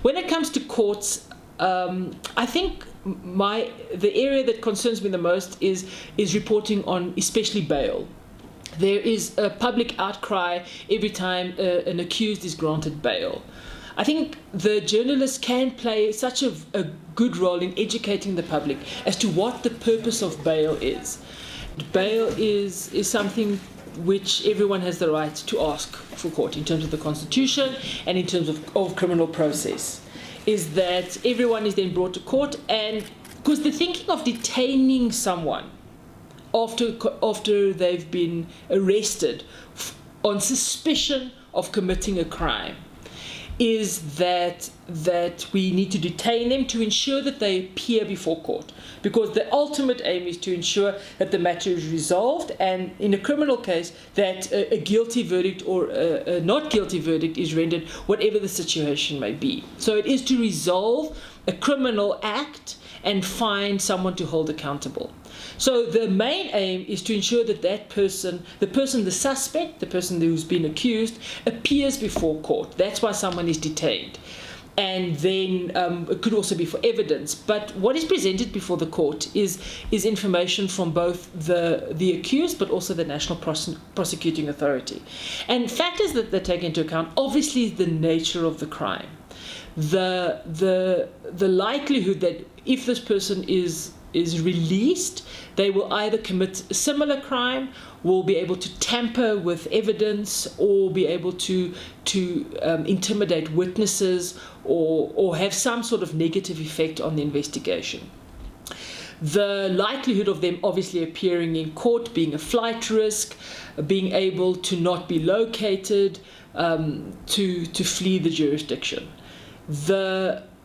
When it comes to courts, I think the area that concerns me the most is reporting on especially bail. There is a public outcry every time an accused is granted bail. I think the journalists can play such a good role in educating the public as to what the purpose of bail is. Bail is something which everyone has the right to ask for court in terms of the Constitution and in terms of criminal process. Is that everyone is then brought to court, and because the thinking of detaining someone after they've been arrested on suspicion of committing a crime is that we need to detain them to ensure that they appear before court, because the ultimate aim is to ensure that the matter is resolved, and in a criminal case that a guilty verdict or a not guilty verdict is rendered, whatever the situation may be. So it is to resolve a criminal act and find someone to hold accountable. So the main aim is to ensure that the suspect, the person who's been accused, appears before court. That's why someone is detained. And then it could also be for evidence. But what is presented before the court is information from both the accused, but also the National Prosecuting Authority. And factors that they take into account, obviously the nature of the crime. The likelihood that if this person is released, they will either commit a similar crime, will be able to tamper with evidence, or be able to intimidate witnesses, or have some sort of negative effect on the investigation. The likelihood of them obviously appearing in court, being a flight risk, being able to not be located, to flee the jurisdiction.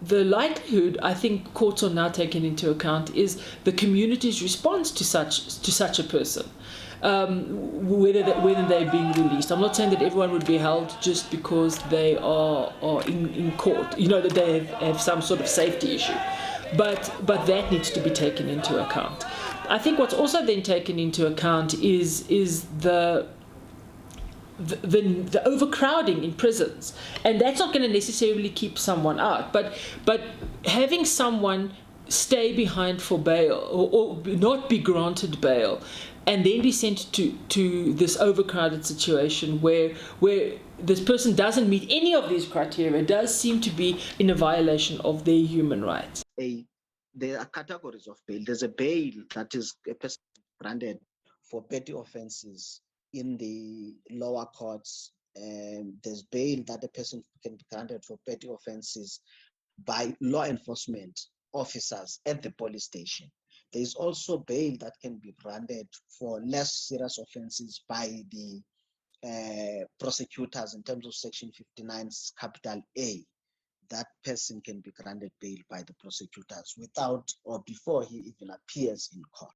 The likelihood, I think courts are now taking into account, is the community's response to such a person, whether they're being released. I'm not saying that everyone would be held just because they are in court, that they have some sort of safety issue, but that needs to be taken into account. I think what's also then taken into account is the overcrowding in prisons, and that's not going to necessarily keep someone out, but having someone stay behind for bail or not be granted bail and then be sent to this overcrowded situation where this person doesn't meet any of these criteria does seem to be in a violation of their human rights. There are categories of bail. There's a bail that is a person granted for petty offenses in the lower courts. There's bail that a person can be granted for petty offenses by law enforcement officers at the police station. There is also bail that can be granted for less serious offenses by the prosecutors in terms of Section 59's capital A. That person can be granted bail by the prosecutors without or before he even appears in court.